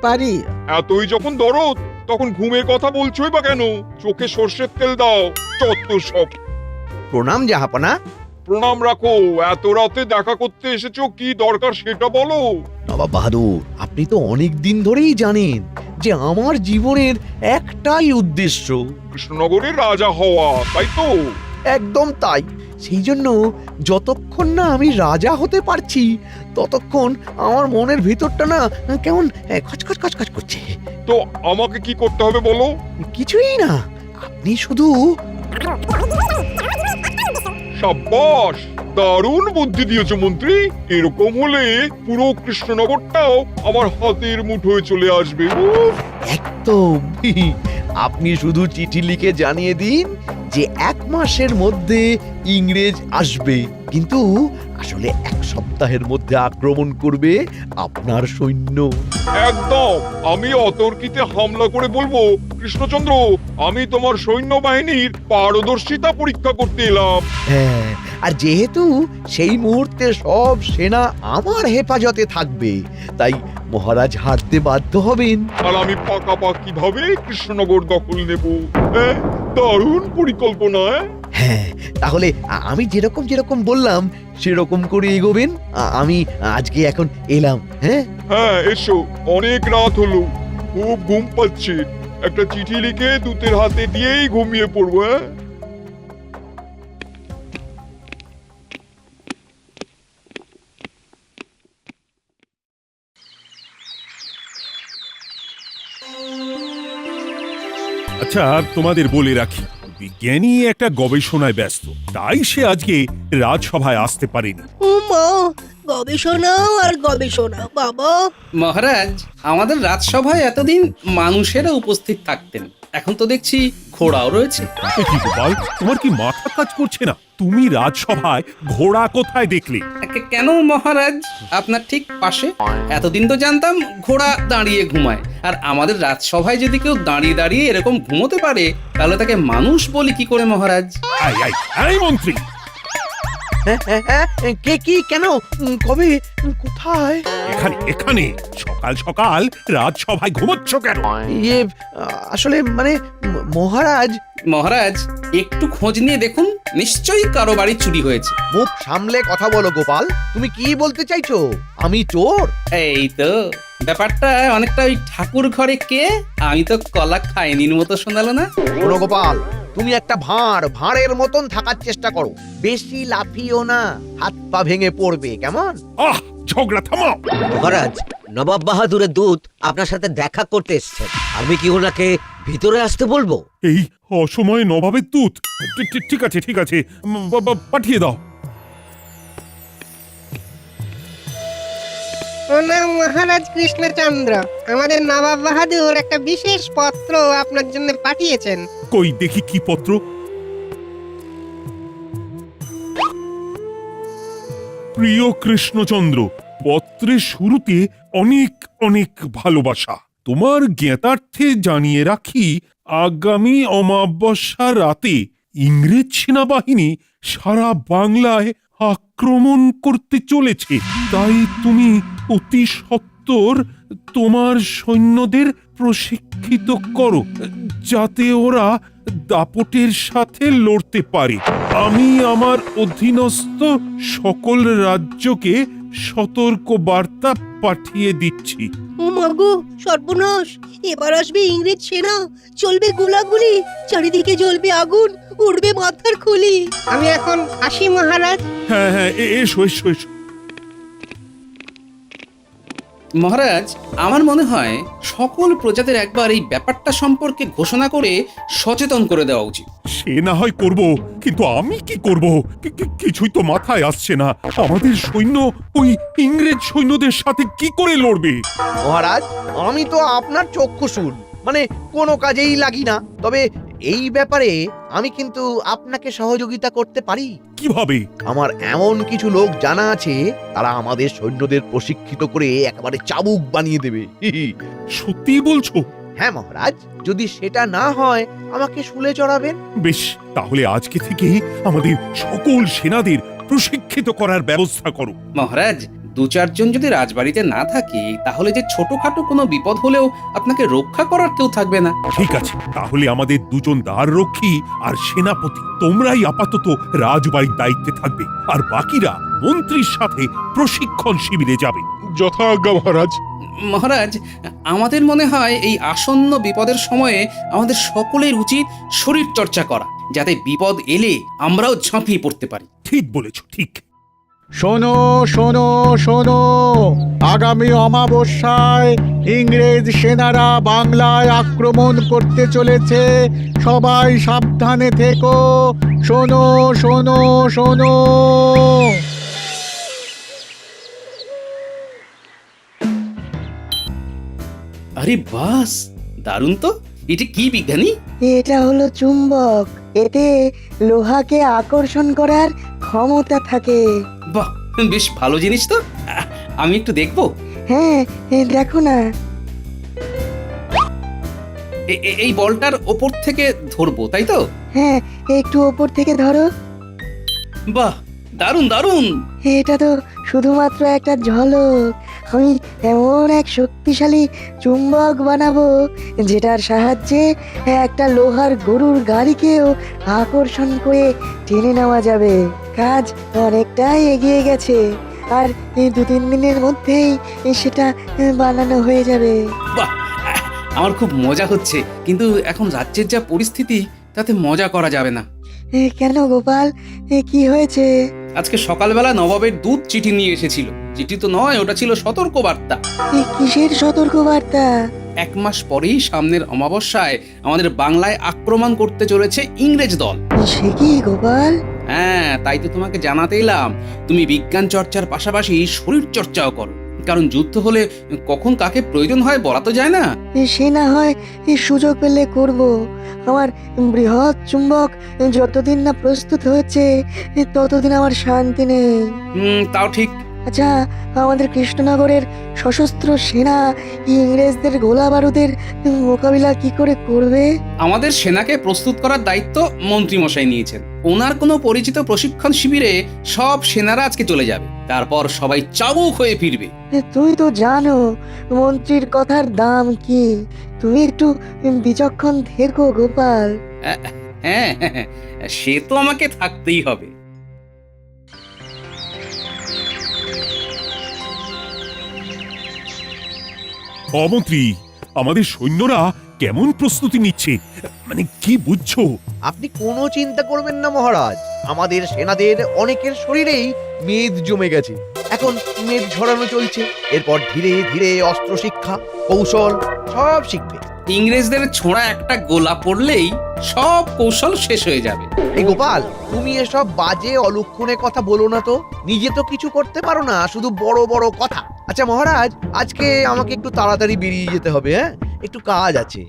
পারি। এতই যখন দরদ তখন ঘুমের কথা বলছোই বা কেন? চোখে সর্ষের তেল দাও, চত্ব সব। প্রণাম জাহাপনা। প্রণাম রাখো, এত রাতে দেখা করতে এসেছো, কি দরকার সেটা বলো। নবাব বাহাদুর, আপনি তো অনেক দিন ধরেই জানেন যে আমার জীবনের একটাই উদ্দেশ্য। কৃষ্ণনগরের রাজা হওয়া, তাই তো? একদম তাই। সেই জন্য যতক্ষণ না আমি রাজা হতে পারছি ততক্ষণ আমার মনের ভিতরটা না কেমন খচখচ খচখচ করছে। তো আমাকে কি করতে হবে বলো? কিছুই না, আপনি শুধু সাব্বাস, দারুণ বুদ্ধি দিয়েছো মন্ত্রী। এরকম হলে পুরো কৃষ্ণনগরটাও আমার হাতের মুঠোয় চলে আসবে। উফ! একদম আপনি শুধু চিঠি লিখে জানিয়ে দিন যে 1 মাসের মধ্যে ইংরেজ আসবে, কিন্তু আসলে 1 সপ্তাহের মধ্যে আক্রমণ করবে আপনার সৈন্য। একদম, আমি অতর্কিতে হামলা করে বলবো, কৃষ্ণচন্দ্র, আমি তোমার সৈন্যবাহিনীর পারদর্শিতা পরীক্ষা করতে এলাম। হ্যাঁ, আর যেহেতু সেই মুহূর্তে সব সেনা আমার হেফাজতে থাকবে, তাই মহারাজ হারতে বাধ্য হবেন। আর আমি পাকাপাকি ভাবে কৃষ্ণনগর দখল নেব। হ্যাঁ, দারুণ পরিকল্পনা। হ্যাঁ, তাহলে আমি যেরকম যেরকম বললাম সেরকম করে এগোবেন। আমি আজকে এখন এলাম। হ্যাঁ, হ্যাঁ, এসো, অনেক রাত হলো, খুব ঘুম পাচ্ছে। একটা চিঠি লিখে দূতের হাতে দিয়েই ঘুমিয়ে পড়বো। হ্যাঁ, আচ্ছা, তোমাদের বলে রাখি, বিজ্ঞানী একটা গবেষণায় ব্যস্ত, তাই সে আজকে রাজসভায় আসতে পারেনি। ও মা, গবেষণা আর গবেষণা বাবা। মহারাজ, আমাদের রাজসভায় এতদিন মানুষেরা উপস্থিত থাকতেন, এখন তো দেখছি ঘোড়াও রয়েছে। এ কি গোপাল, তোমার কি মাথা কাজ করছে না? তুমি রাজসভায় ঘোড়া কোথায় দেখলে? কেন মহারাজ, আপনার ঠিক পাশে। এতদিন তো জানতাম ঘোড়া দাঁড়িয়ে ঘুমায়, আর আমাদের রাজসভায় যদি কেউ দাঁড়িয়ে দাঁড়িয়ে এরকম ঘুমোতে পারে তাহলে তাকে মানুষ বলি কি করে মহারাজ? আই আই আই মন্ত্রী, হ্যাঁ, হ্যাঁ, হ্যাঁ, কে, কি, কেন, কবে, কোথায়? এখানে এখানে সকাল সকাল রাজসভায় ঘুমোচ্ছ কেন? ইয়ে, আসলে মানে মহারাজ। মহারাজ, একটু খোঁজ নিয়ে দেখুন, নিশ্চয়ই কারো বাড়ি চুরি হয়েছে। মুখ সামলে কথা বলো গোপাল, তুমি কি বলতে চাইছো? আমি চোর? এই তো ব্যাপারটা অনেকটা ওই ঠাকুর ঘরে কে, আমি তো কলা খাইনির মতো শোনালো না? শোনো গোপাল, তুমি একটা ভাঁড়ের মতন থাকার চেষ্টা করো, বেশি লাফিও না, হাত পা ভেঙে পড়বে, কেমন? আহ, ঝগড়া থামাও। মহারাজ, নবাব বাহাদুরের দূত আপনার সাথে দেখা করতে এসেছেন। আমি কি ওনাকে ভিতরে আসতে বলবো? এই অসময়ে নবাবের দূত? ঠিক আছে ঠিক আছে, পাঠিয়ে দাও। প্রণাম মহারাজ কৃষ্ণচন্দ্র, আমাদের নবাব বাহাদুর একটা বিশেষ পত্র আপনার জন্য পাঠিয়েছেন। কই দেখি কি পত্র। প্রিয় কৃষ্ণচন্দ্র, পত্রের শুরুতে অনেক অনেক ভালোবাসা। তোমার জ্ঞাতার্থে জানিয়ে রাখি, আগামী অমাবস্যা রাতে ইংরেজ সেনাবাহিনী সারা বাংলায় আক্রমণ করতে চলেছে। তাই তুমি অতি সত্বর তোমার সৈন্যদের প্রশিক্ষিত করো, যাতে ওরা দাপটের সাথে লড়তে পারে। আমি আমার অধীনস্থ সকল রাজ্যকে সতর্ক বার্তা পাঠিয়ে দিচ্ছি। ও মাগো, সর্বনাশ, এবার আসবে ইংরেজ সেনা, চলবে গোলাগুলি, চারিদিকে জ্বলবে আগুন, উড়বে মাথার খুলি। আমি এখন আসি মহারাজ। হ্যাঁ হ্যাঁ, এসো এসো এসো। মহারাজ, আমার মনে হয় সকল প্রজাদের একবার এই ব্যাপারটা সম্পর্কে ঘোষণা করে সচেতন করে দেওয়া উচিত। সে না হয় করব, কিন্তু আমি কি করব? কিছুই তো মাথায় আসছে না। আমাদের সৈন্য ওই ইংরেজ সৈন্যদের সাথে কি করে লড়বে? মহারাজ, আমি তো আপনার চক্ষুশূল, মানে কোনো কাজেই লাগি না, তবে এই ব্যাপারে আমি কিন্তু আপনাকে সহযোগিতা করতে পারি। কিভাবে? আমার এমন কিছু লোক জানা আছে, তারা আমাদের সৈন্যদের প্রশিক্ষিত করে একেবারে চাবুক বানিয়ে দেবে। সত্যি বলছো? হ্যাঁ মহারাজ, যদি সেটা না হয় আমাকে শুলে চড়াবেন। বেশ, তাহলে আজকে থেকে আমাদের সকল সেনাদের প্রশিক্ষিত করার ব্যবস্থা করো। মহারাজ, দু চারজন যদি রাজবাড়িতে না থাকে তাহলে যে ছোটখাটো কোনো বিপদ হলেও আপনাকে রক্ষা করার কেউ থাকবে না। ঠিক আছে, তাহলে আমাদের দুজন দ্বাররক্ষী আর সেনাপতি তোমরাই আপাতত রাজবাড়ির দায়িত্বে থাকবে, আর বাকিরা মন্ত্রীর সাথে প্রশিক্ষণ শিবিরে যাবে। যথাজ্ঞা মহারাজ। মহারাজ, আমাদের মনে হয় এই আসন্ন বিপদের সময়ে আমাদের সকলের উচিত শরীর চর্চা করা, যাতে বিপদ এলে আমরাও ঝাঁপিয়ে পড়তে পারি। ঠিক বলেছ, ঠিক। শোনো শোনো শোনো, আগামী অমাবস্যায় ইংরেজ সেনারা বাংলায় আক্রমণ করতে চলেছে। সবাই সাবধানে থেকো। শোনো শোনো শোনো। আরে বাস, দারুণ তো! এটা কি বিজ্ঞানী? এটা হলো চুম্বক। এতে লোহাকে আকর্ষণ করার ক্ষমতা থাকে। বাহ, বেশ ভালো জিনিস তো। আমি একটু দেখবো। হ্যাঁ, দেখো না। এই বলটার ওপর থেকে ধরবো, তাই তো? হ্যাঁ, একটু ওপর থেকে ধরো। বাহ, দারুণ দারুণ! এটা তো শুধুমাত্র একটা ঝলক। আমি এমন এক শক্তিশালী চুম্বক বানাবো যেটার সাহায্যে একটা লোহার গরুর গাড়িকেও আকর্ষণ করে টেনে নেওয়া যাবে। কাজ অনেকটাই এগিয়ে গেছে, আর এই 2-3 দিনের মধ্যেই সেটা বানানো হয়ে যাবে। বাহ, আমার খুব মজা হচ্ছে, কিন্তু এখন রাজ্যের যা পরিস্থিতি তাতে মজা করা যাবে না। কেন গোপাল, কি হয়েছে? আজকে সকালবেলা নবাবের দূত চিঠি নিয়ে এসেছিল। চিঠি তো নয়, ওটা ছিল সতর্কবার্তা। কিসের সতর্কবার্তা? 1 মাস পরেই সামনের অমাবস্যায় আমাদের বাংলায় আক্রমণ করতে চলেছে ইংরেজ দল। সে কি গোপাল? হ্যাঁ, তাই তো তোমাকে জানাতে এলাম। তুমি বিজ্ঞান চর্চার পাশাপাশি শরীর চর্চাও করো, কারণ যুদ্ধ হলে কখন কাকে প্রয়োজন হয় বলা তো যায় না। সে না হয় সুযোগ পেলে করব। আমার বৃহৎ চুম্বক যতদিন না প্রস্তুত হচ্ছে ততদিন আমার শান্তি নেই। তাও ঠিক। আচ্ছা, আমাদের কৃষ্ণনগরের সশস্ত্র সেনা ইংরেজদের গোলা বারুদের মোকাবিলা কি করে করবে? আমাদের সেনাকে প্রস্তুত করার দায়িত্ব মন্ত্রী মশাই নিয়েছেন। ওনার কোনো পরিচিত প্রশিক্ষণ শিবিরে সব সেনারা আজকে চলে যাবে, তারপর সবাই চাবুক হয়ে ফিরবে। তুমি তো জানো মন্ত্রীর কথার দাম কি। তুমি একটু বিচক্ষণ থেকো গোপাল। হ্যাঁ, সে তো আমাকে থাকতেই হবে। মন্ত্রী, আমাদের সৈন্যরা কেমন প্রস্তুতি নিচ্ছে, মানে কি বুঝছো? আপনি কোনো চিন্তা করবেন না মহারাজ, আমাদের সেনাদের অনেকের শরীরেই মেদ জমে গেছে। এখন মেদ ঝরানো চলছে, এরপর ধীরে ধীরে অস্ত্র শিক্ষা, কৌশল সব শিখবে। ইংরেজদের ছোঁড়া একটা গোলা পড়লেই সব কৌশল শেষ হয়ে যাবে। এই গোপাল, তুমি এসব বাজে অলক্ষণে কথা বলো না তো। নিজে তো কিছু করতে পারো না, শুধু বড় বড় কথা। আচ্ছা মহারাজ, আজকে আমাকে একটু তাড়াতাড়ি বেরিয়ে যেতে হবে। হ্যাঁ, একটু কাজ আছে।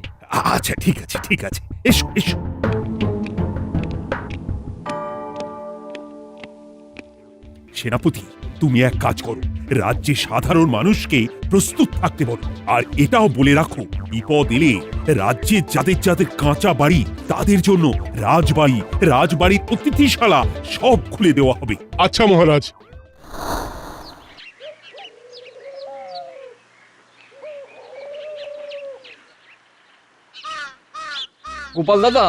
আচ্ছা, ঠিক আছে, ঠিক আছে, এসো এসো। সেনাপতি, তুমি এক কাজ করো, রাজ্যে সাধারণ মানুষকে প্রস্তুত থাকতে বলো, আর এটাও বলে রাখো বিপদ এলে রাজ্যে যাদের যাদের কাঁচা বাড়ি তাদের জন্য রাজবাড়ির অতিথিশালা সব খুলে দেওয়া হবে। আচ্ছা মহারাজ। গোপাল দাদা,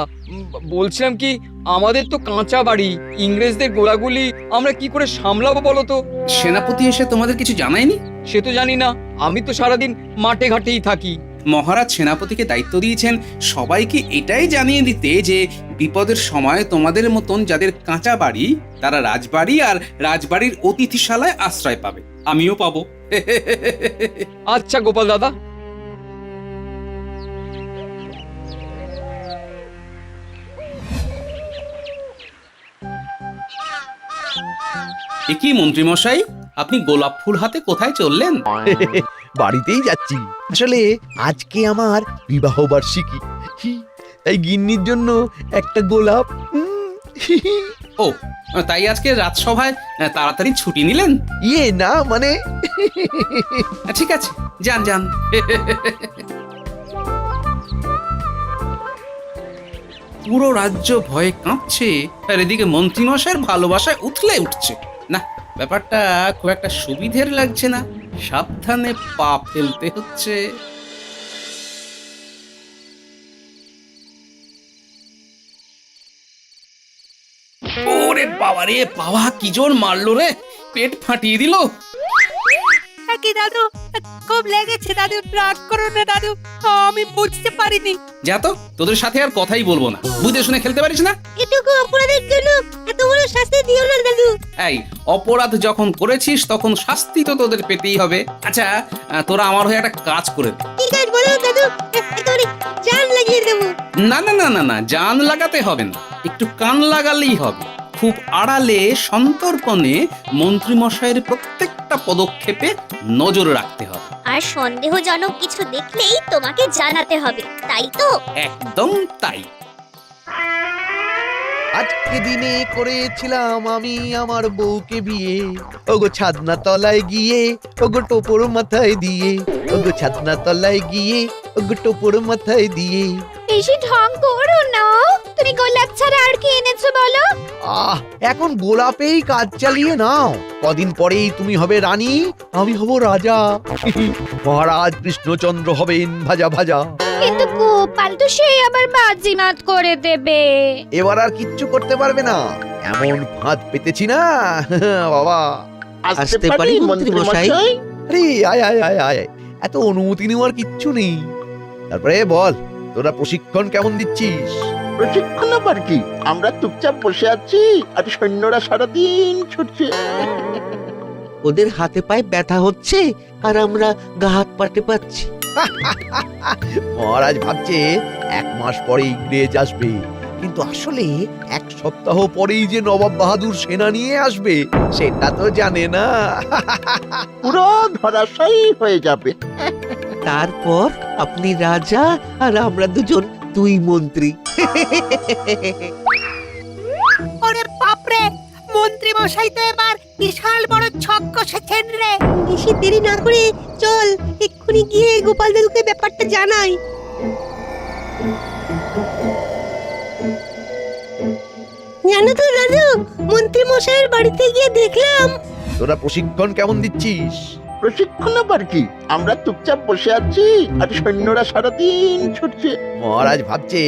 বলছিলাম কি, আমাদের তো কাঁচা বাড়ি, ইংরেজদের গোলাগুলি আমরা কি করে সামলাবো বলো তো? সেনাপতি এসে তোমাদের কিছু জানায়নি? সে তো জানি না, আমি তো সারাদিন মাঠে ঘাটেই থাকি। মহারাজ সেনাপতিকে দায়িত্ব দিয়েছেন সবাইকে এটাই জানিয়ে দিতে যে বিপদের সময় তোমাদের মতন যাদের কাঁচা বাড়ি তারা রাজবাড়ি আর রাজবাড়ির অতিথিশালায় আশ্রয় পাবে। আমিও পাবো। আচ্ছা গোপাল দাদা। এ কি মন্ত্রী মশাই, আপনি গোলাপ ফুল হাতে কোথায় চললেন? বাড়িতেই যাচ্ছি। আসলে আজকে আমার বিবাহ বার্ষিকী, তাই গিন্নির জন্য একটা গোলাপ। ও, তাই আজকে রাজসভায় তাড়াতাড়ি ছুটি নিলেন? ইয়ে না, মানে ঠিক আছে, যান যান। পুরো রাজ্য ভয়ে কাঁপছে, আর এদিকে মন্ত্রীমশাইয়ের ভালোবাসায় উথলে উঠছে। না, ব্যাপারটা খুব একটা সুবিধের লাগছে না, সাবধানে পা ফেলতে হচ্ছে। ওরে বাবা রে বাবা, কি জোর মারলো রে, পেট ফাটিয়ে দিল। কি দাদু, খুব লেগেছে দাদু, রাগ করো না দাদু, আমি বুঝতে পারিনি। যা তো, তোদের সাথে আর কথাই বলবো না, বুঝে শুনে খেলতে পারিস না। এটুকু অপরাধের জন্য এত বড় শাস্তি দিও না দাদু। এই অপরাধ যখন করেছিস তখন শাস্তি তো তোদের পেতেই হবে। আচ্ছা তোরা আমার হয়ে একটা কাজ করে দে। কি কাজ বলো দাদু, একেবারে জান লাগিয়ে দেবো। না না না না না, জান লাগাতে হবে না, একটু কান লাগালেই হবে। খুব আড়ালে সন্তর্পণে মন্ত্রী মশাইয়ের প্রত্যেকটা পদক্ষেপে নজর রাখতে হবে। আর সন্দেহজনক কিছু দেখলেই তোমাকে জানাতে হবে, তাই তো? একদম তাই। আজকে দিনে করেছিলাম আমি আমার বউকে বিয়ে, ওগো ছাদনা তলায় গিয়ে ওগো টোপর মাথায় দিয়ে, ওগো ছাদনা তলায় গিয়ে ওগো টোপর মাথায় দিয়ে। বেশি ঢং করো না, তুমি গোলাপ ছাড়া আর কি এনেছো বলো? এখন গোলাপেই কাজ চালিয়ে নাও, কদিন পরেই তুমি হবে রানী, আমি হব রাজা। মহারাজ কৃষ্ণচন্দ্র হবেন ভাজা ভাজা। কিন্তু গোপাল তো সেই আবার বাজিমাত করে দেবে। এবার আর কিচ্ছু করতে পারবে না, এমন ফাঁদ পেতেছি না বাবা। আসতে পারি মন্ত্রী মশাই? আরে আয় আয় আয় আয়, এত অনুমতি নেওয়ার কিচ্ছু নেই। তারপরে বল, তোরা প্রশিক্ষণ কেমন দিচ্ছিস? প্রশিক্ষণ আবার কি, আমরা চুপচাপ বসে আছি আর সৈন্যরা সারাদিন ছুটছে। ওদের হাতে পায়ে ব্যথা হচ্ছে আর আমরা গা হাত পাতে পাচ্ছি। মহারাজ ভাবছে 1 মাস পরে ইংরেজ আসবে, কিন্তু আসলে 1 সপ্তাহ পরেই যে নবাব বাহাদুর সেনা নিয়ে আসবে সেটা তো জানে না। পুরো ধরাশায়ী হয়ে যাবে। তারপর আপনি রাজা আর আমরা দুজন দুই মন্ত্রী। ওরে বাপরে, মন্ত্রী মশাই তো এবার বিশাল বড় ছক কষেছেন রে। বেশি দেরি না করে চল এক্ষুনি গিয়ে গোপাল দাদুকে ব্যাপারটা জানাই। জানো তো দাদু, মন্ত্রী মশাইয়ের বাড়িতে গিয়ে দেখলাম। তোরা প্রশিক্ষণ কেমন দিচ্ছিস? প্রশিক্ষণ আবার কি, আমরা চুপচাপ বসে আছি আর সৈন্যরা সারাদিন ছুটছে। মহারাজ ভাবছে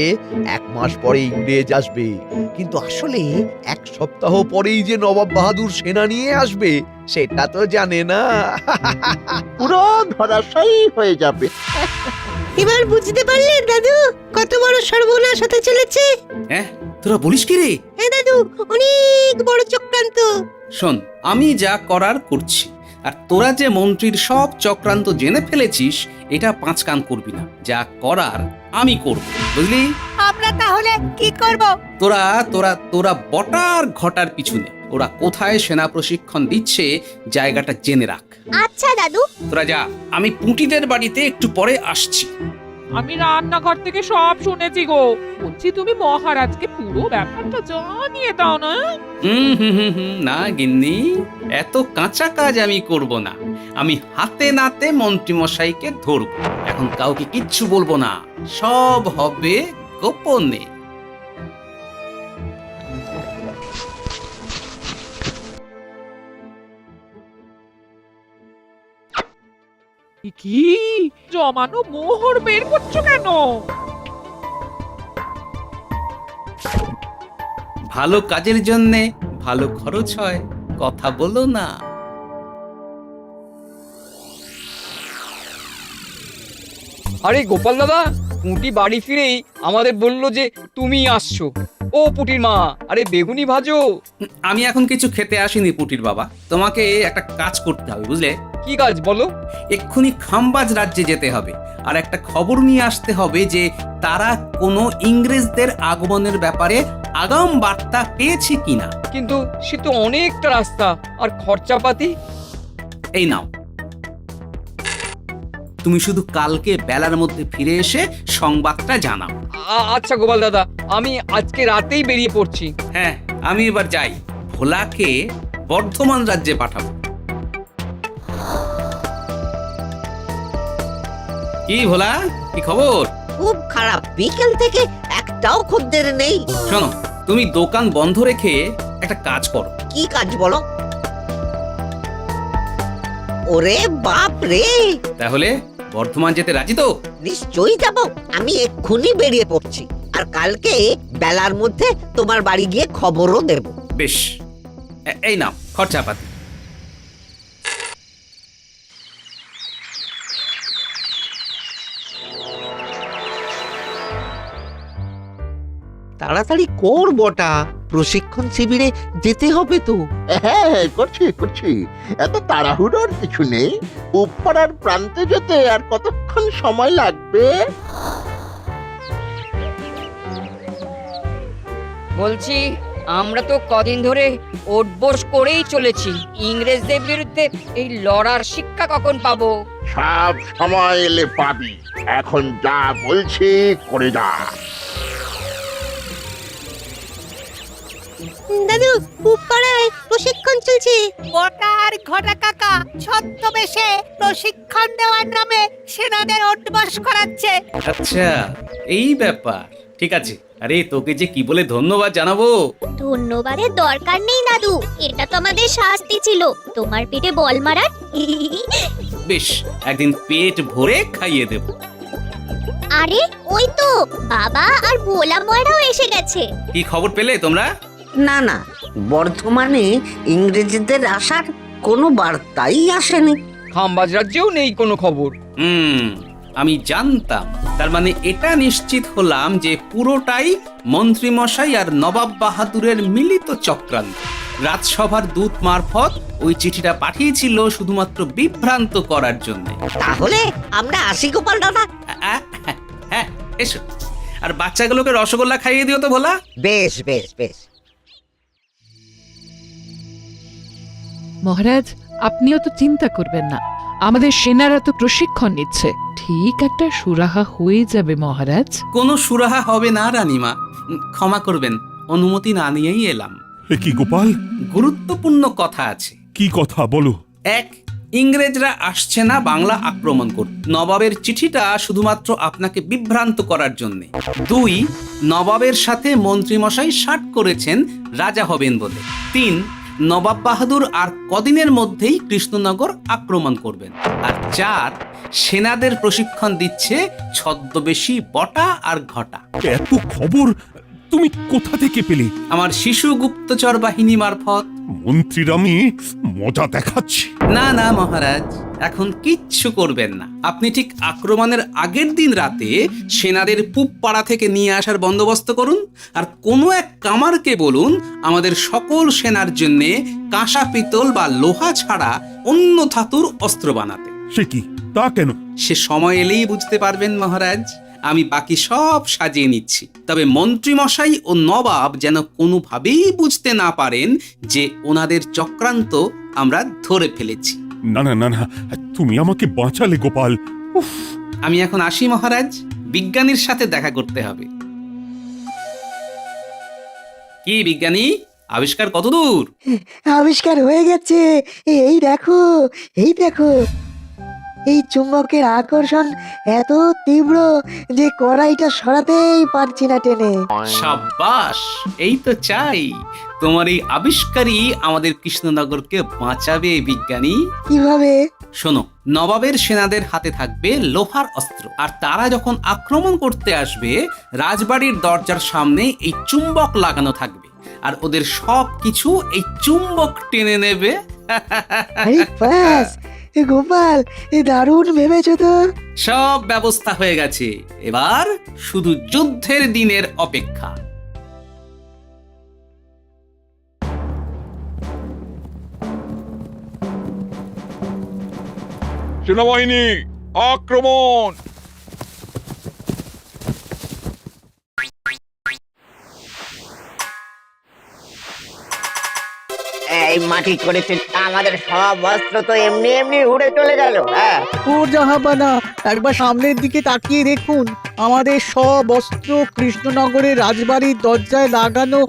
1 মাস পরে ইংরেজ আসবে, কিন্তু আসলে 1 সপ্তাহ পরেই যে নবাব বাহাদুর সেনা নিয়ে আসবে সেটা তো জানে না। পুরো ধরাশায়ী হয়ে যাবে। এবার বুঝতে পারলে দাদু কত বড় সর্বনাশ হতে চলেছে? হ্যাঁ, তোরা বলিস কি রে? হ্যাঁ দাদু, অনেক বড় চক্রান্ত। শোন, আমি যা করার করছি, আর তোরা যে মন্ত্রীর সব চক্রান্ত জেনে ফেলেছিস এটা 5 কান করবি না। যা করার আমি করব, বুঝলি? আমরা তাহলে কি করব? তোরা তোরা তোরা বটার ঘটার পিছনে ওরা কোথায় সেনা প্রশিক্ষণ দিচ্ছে জায়গাটা জেনে রাখ। আচ্ছা দাদু। তোরা যা, আমি পুঁটিদের বাড়িতে একটু পরে আসছি। আমি রান্নাঘর থেকে সব শুনেছি গো, বলছি তুমি মহারাজকে পুরো ব্যাপারটা জানিয়ে দাও না। না গিন্নি, এত কাঁচা কাজ আমি করব না। আমি হাতে নাতে মন্ত্রী মশাইকে ধরব, এখন কাউকে কিচ্ছু বলবো না, সব হবে গোপনে। কি জমানো মোহর বের করছো কেন? ভালো কাজের জন্যে ভালো খরচ হয়, কথা বলো না। আরে গোপাল দাদা, পুঁটি বাড়ি ফিরেই আমাদের বললো যে তুমি আসছো। ও পুটির মা, আরে বেগুনি ভাজো। আমি এখন কিছু খেতে আসিনি পুটির বাবা, তোমাকে একটা কাজ করতে হবে, বুঝলে? কি কাজ বলো? এক্ষুনি খামবাজ রাজ্যে যেতে হবে আর একটা খবর নিয়ে আসতে হবে যে তারা কোনো ইংরেজদের আগমনের ব্যাপারে আগাম বার্তা পেয়েছে কিনা। কিন্তু সে তো অনেকটা রাস্তা, আর খরচাপাতি। এই নাও, তুমি শুধু কালকে বেলার মধ্যে ফিরে এসে সংবাদটা জানাও। আচ্ছা গোপাল দাদা, আমি আজকে রাতেই বেরিয়ে পড়ছি। হ্যাঁ, আমি এবার যাই, ভোলাকে বর্ধমান রাজ্যে পাঠাবো। কি ভোলা, কি খবর? খুব খারাপ, বিকেল থেকে একটাও খদ্দের নেই। শোনো, তুমি দোকান বন্ধ রেখে একটা কাজ করো। কি কাজ বলো? ওরে বাপ রে, তাহলে বর্ধমান যেতে রাজি তো? নিশ্চয়ই যাব। আমি এক্ষুনি বেরিয়ে পড়ছি, আর কালকে বেলার মধ্যে তোমার বাড়ি গিয়ে খবরও দেব। বেশ, এই নাও খরচাপাতি। তাড়াতাড়ি কর বটা, প্রশিক্ষণ শিবিরে যেতে হবে তো। হ্যাঁ, করছি করছি। এত তাড়াহুড়োর কিছু নেই। উপপাড়ার প্রান্তে যেতে আর কতক্ষণ সময় লাগবে? বলছি আমরা তো কদিন ধরে ওঠবোস করেই চলেছি, ইংরেজদের বিরুদ্ধে এই লড়ার শিক্ষা কখন পাবো? সব সময় এলে পাবি। এখন যা বলছি করে যা। দাদু, উপপাড়ায় প্রশিক্ষণ চলছে। বটা আর ঘটা কাকা ছদ্মবেশে প্রশিক্ষণ দেওয়ার নামে সেনাদের অভ্যাস করাচ্ছে। আচ্ছা, এই ব্যাপার। ঠিক আছে। আরে তোকে যে কি বলে ধন্যবাদ জানাবো। ধন্যবাদের দরকার নেই দাদু, এটা তো আমাদের শাস্তি ছিল তোমার পেটে বল মারার। বেশ, একদিন পেট ভরে খাইয়ে দেব। আরে ওই তো বাবা আর ভোলা ময়রাও এসে গেছে। কি খবর পেলে তোমরা? না না, বর্ধমানে ইংরেজদের আসার কোনো বার্তাই আসেনি। খাম্বাজ রাজ্যেও নেই কোনো খবর। আমি জানতাম। তার মানে এটা নিশ্চিত হলাম যে পুরোটাই মন্ত্রী মশাই আর নবাব বাহাদুরের মিলিত চক্রান্ত। রাজসভার দূত মারফত ওই চিঠিটা পাঠিয়েছিল শুধুমাত্র বিভ্রান্ত করার জন্য। তাহলে আমরা আসি গোপাল দাদা। হ্যাঁ, এসো। আর বাচ্চাগুলোকে রসগোল্লা খাইয়ে দিও তো ভোলা। বেশ বেশ বেশ। মহারাজ, আপনিও তো চিন্তা করবেন না, আমাদের সেনারা তো প্রশিক্ষণ নিচ্ছে, ঠিক একটা সুরাহা হয়ে যাবে মহারাজ। কোনো সুরাহা হবে না রানীমা, ক্ষমা করবেন, অনুমতি না নিয়েই এলাম। কি গোপাল? গুরুত্বপূর্ণ কথা আছে। কি কথা বলো? এক, ইংরেজরা আসছে না বাংলা আক্রমণ করতে। নবাবের চিঠিটা শুধুমাত্র আপনাকে বিভ্রান্ত করার জন্য। দুই, নবাবের সাথে মন্ত্রীমশাই ষাট করেছেন রাজা হবেন বলে। তিন, নবাব বাহাদুর আর কদিনের মধ্যেই কৃষ্ণনগর আক্রমণ করবেন। আর চার, সেনাদের প্রশিক্ষণ দিচ্ছে ছদ্মবেশী বটা আর ঘটা। এত খবর তুমি কোথা থেকে পেলে? আমার শিশু গুপ্তচর বাহিনী মারফত। মন্ত্রীর আমি মজা দেখাচ্ছি। না না মহারাজ, এখন কিচ্ছু করবেন না। আপনি ঠিক আক্রমণের আগের দিন রাতে সেনাদের পূব পাড়া থেকে নিয়ে আসার বন্দোবস্ত করুন, আর কোনো এক কামারকে বলুন আমাদের সকল সেনার জন্য কাঁসা পিতল বা লোহা ছাড়া অন্য ধাতুর অস্ত্র বানাতে। সে কি, তা কেন? সে সময় এলেই বুঝতে পারবেন মহারাজ। আমি বাকি সব সাজিয়ে নিচ্ছি, তবে মন্ত্রী মশাই ও নবাব যেন কোনোভাবেই বুঝতে না পারেন যে ওনাদের চক্রান্ত আমরা ধরে ফেলেছি। না না না না, তুমি আমাকে বাঁচালে গোপাল। উফ। আমি এখন আসি মহারাজ, বিজ্ঞানীর সাথে দেখা করতে হবে। কি বিজ্ঞানী, আবিষ্কার কতদূর? আবিষ্কার হয়ে গেছে। এই দেখো, এই দেখো, এই চুম্বকের আকর্ষণ এত তীব্র যে কড়াইটা সরাতেই পারছি না টেনে। সাব্বাস, এই তো চাই। তোমার এই আবিষ্কারই আমাদের কৃষ্ণনগরকে বাঁচাবে বিজ্ঞানী। কিভাবে? শোনো, নবাবের সেনাদের হাতে থাকবে লোহার অস্ত্র, আর তারা যখন আক্রমণ করতে আসবে রাজবাড়ির দরজার সামনে এই চুম্বক লাগানো থাকবে, আর ওদের সব কিছু এই চুম্বক টেনে নেবে। আরে বাস, গোপাল, দারুণ ভেবেছো তো। সব ব্যবস্থা হয়ে গেছে, এবার শুধু যুদ্ধের দিনের অপেক্ষা। সেনাবাহিনী আক্রমণ! এই মাটি করেছে, আমাদের সব অস্ত্র তো এমনি এমনি উড়ে চলে গেল। হ্যাঁ, ও জাহাপানা, একবার সামনের দিকে তাকিয়ে দেখুন, আমাদের সব অস্ত্র কৃষ্ণনগরের রাজবাড়ির দরজায় লাগানো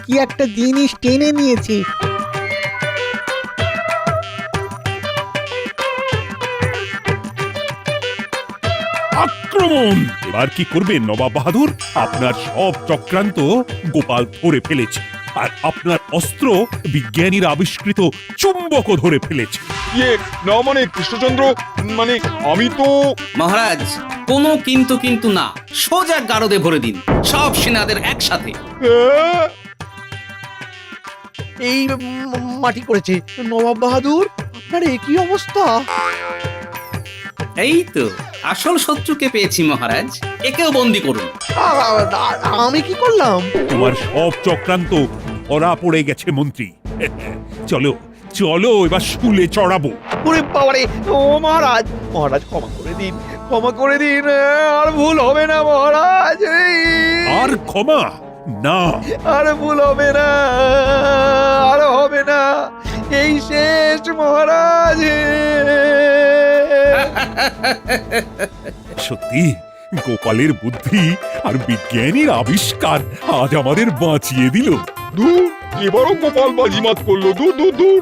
কি একটা জিনিস টেনে নিয়েছি। আক্রমণ! এবার কি করবেন নবাব বাহাদুর? আপনার সব চক্রান্ত গোপাল ধরে ফেলেছে, আর আপনার অস্ত্র বিজ্ঞানীর আবিষ্কৃত চুম্বকও ধরে ফেলেছে। ইয়ে না মানে কৃষ্ণচন্দ্র মানে আমি তো মহারাজ কোনো কিন্তু কিন্তু না, সোজা গারদে ভরে দিন সব সেনাদের একসাথে। হ্যাঁ, এই মাটি করেছে নবাব বাহাদুর, আপনার একই অবস্থা। এই তো আসল শত্রুকে পেয়েছি মহারাজ, একেও বন্দি করুন। আমি কি করলাম? তোমার সব চক্রান্ত ধরা পড়ে গেছে মন্ত্রী। চলো চলো এবার শুলে চড়াবো। ওরে বাবারে, ও মহারাজ, মহারাজ ক্ষমা করে দিন, ক্ষমা করে দিন, আর ভুল হবে না মহারাজ। আর ক্ষমা না। আর ভুল হবে না, আর হবে না, এই শেষ মহারাজ। সত্যি গোপালের বুদ্ধি আর বিজ্ঞানীর আবিষ্কার আজ আমাদের বাঁচিয়ে দিল। দূর এবারও গোপাল বাজিমাত করলো, দূর দূর দূর।